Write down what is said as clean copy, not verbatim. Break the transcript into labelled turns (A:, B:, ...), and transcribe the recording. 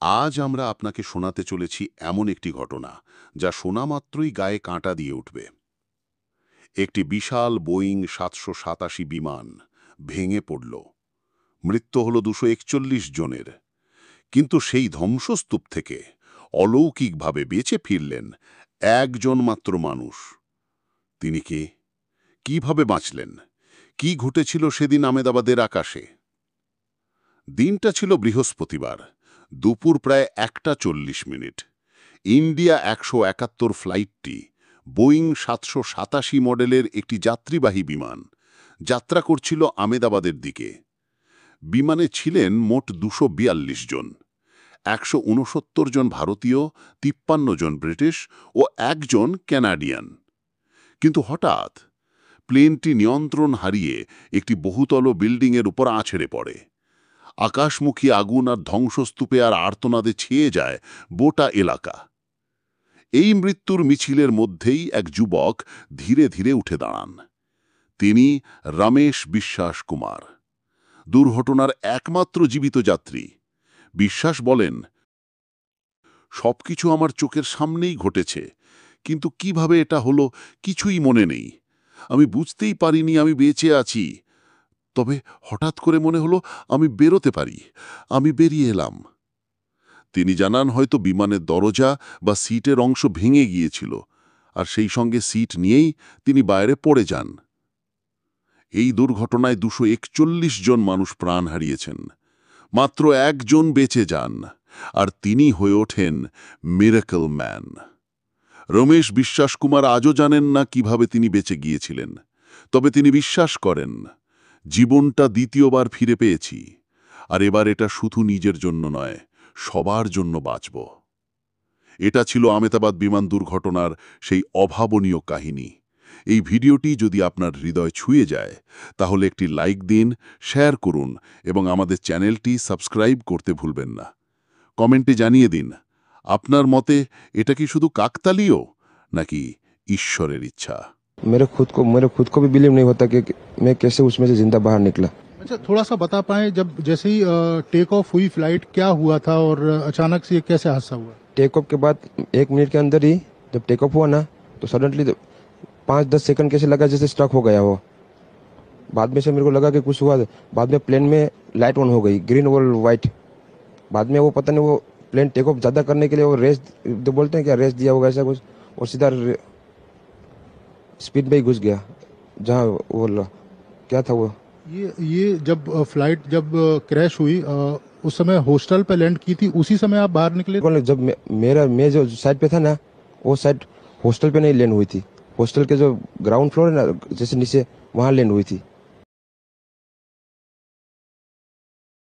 A: আজ আমরা আপনাকে শোনাতে চলেছি এমন একটি ঘটনা যা শোনা মাত্রই গায়ে কাঁটা দিয়ে উঠবে। একটি বিশাল বোয়িং ৭৮৭ বিমান ভেঙে পড়ল। মৃত্যু হল ২৪১ জনের। কিন্তু সেই ধ্বংসস্তূপ থেকে অলৌকিকভাবে বেঁচে ফিরলেন একজন মাত্র মানুষ। তিনি কে? কিভাবে বাঁচলেন? কি ঘটেছিল সেদিন আমেদাবাদের আকাশে? দিনটা ছিল বৃহস্পতিবার, দুপুর প্রায় ১:৪০। ইন্ডিয়া ১৭১ ফ্লাইটটি বোয়িং ৭৮৭ মডেলের একটি যাত্রীবাহী বিমান যাত্রা করছিল আমেদাবাদের দিকে। বিমানে ছিলেন মোট ২৪২ জন, ১৬৯ জন ভারতীয়, ৫৩ জন ব্রিটিশ ও একজন কানাডিয়ান। কিন্তু হঠাৎ প্লেনটি নিয়ন্ত্রণ হারিয়ে একটি বহুতল বিল্ডিংয়ের উপর আছড়ে পড়ে। আকাশমুখী আগুন আর ধ্বংসস্তূপে আর আর্তনাদে ছেয়ে যায় গোটা এলাকা। এই মৃত্যুর মিছিলের মধ্যেই এক যুবক ধীরে ধীরে উঠে দাঁড়ান। তিনি রমেশ বিশ্বাস কুমার, দুর্ঘটনার একমাত্র জীবিত যাত্রী। বিশ্বাস বলেন, সবকিছু আমার চোখের সামনেই ঘটেছে, কিন্তু কিভাবে এটা হলো কিছুই মনে নেই। আমি বুঝতেই পারিনি আমি বেঁচে আছি। তবে হঠাৎ করে মনে হলো আমি বেরোতে পারি। আমি বেরিয়ে এলাম। তিনি জানান, হয়তো বিমানের দরজা বা সিটের অংশ ভেঙে গিয়েছিল, আর সেই সঙ্গে সিট নিয়েই তিনি বাইরে পড়ে যান। এই দুর্ঘটনায় ২৪১ জন মানুষ প্রাণ হারিয়েছেন। মাত্র একজন বেঁচে যান, আর তিনি হয়ে ওঠেন মিরাকল ম্যান। রমেশ বিশ্বাস কুমার আজও জানেন না কিভাবে তিনি বেঁচে গিয়েছিলেন, তবে তিনি বিশ্বাস করেন, জীবনটা দ্বিতীয়বার ফিরে পেয়েছি, আর এবার এটা শুধু নিজের জন্য নয়, সবার জন্য বাঁচব। এটা ছিল আমেদাবাদ বিমান দুর্ঘটনার সেই অভাবনীয় কাহিনী। এই ভিডিওটি যদি আপনার হৃদয় ছুঁয়ে যায়, তাহলে একটি লাইক দিন, শেয়ার করুন এবং আমাদের চ্যানেলটি সাবস্ক্রাইব করতে ভুলবেন না। কমেন্টে জানিয়ে দিন, আপনার মতে এটা কি শুধু কাকতালীয় নাকি ঈশ্বরের ইচ্ছা?
B: मेरे खुद को भी बिलीव नहीं होता कि मैं कैसे उसमें से जिंदा बाहर निकला।
C: अच्छा, थोड़ा सा बता पाएं, जब जैसे ही टेक ऑफ हुई फ्लाइट, क्या हुआ था और अचानक से ये कैसे हादसा हुआ?
B: टेक ऑफ के बाद 1 मिनट के अंदर ही जब टेक ऑफ हुआ ना, तो सडनली 5-10 सेकंड कैसे लगा जैसे स्ट्रक हो गया वो। बाद में से मेरे को लगा कि कुछ हुआ। बाद में प्लेन में लाइट ऑन हो गई, ग्रीन और वाइट। बाद में वो पता नहीं, वो प्लेन टेक ऑफ ज़्यादा करने के लिए वो रेस बोलते हैं क्या, रेस दिया होगा ऐसा कुछ, और सीधा स्पीड में ही घुस गया जहाँ वो क्या था वो।
C: ये जब फ्लाइट जब क्रैश हुई, उस समय हॉस्टल पे लैंड की थी, उसी समय आप बाहर निकले?
B: जब मैं जो साइड पे था ना, वो साइड हॉस्टल पे नहीं लैंड हुई थी। हॉस्टल के जो ग्राउंड फ्लोर है ना, जैसे नीचे, वहाँ लैंड हुई थी।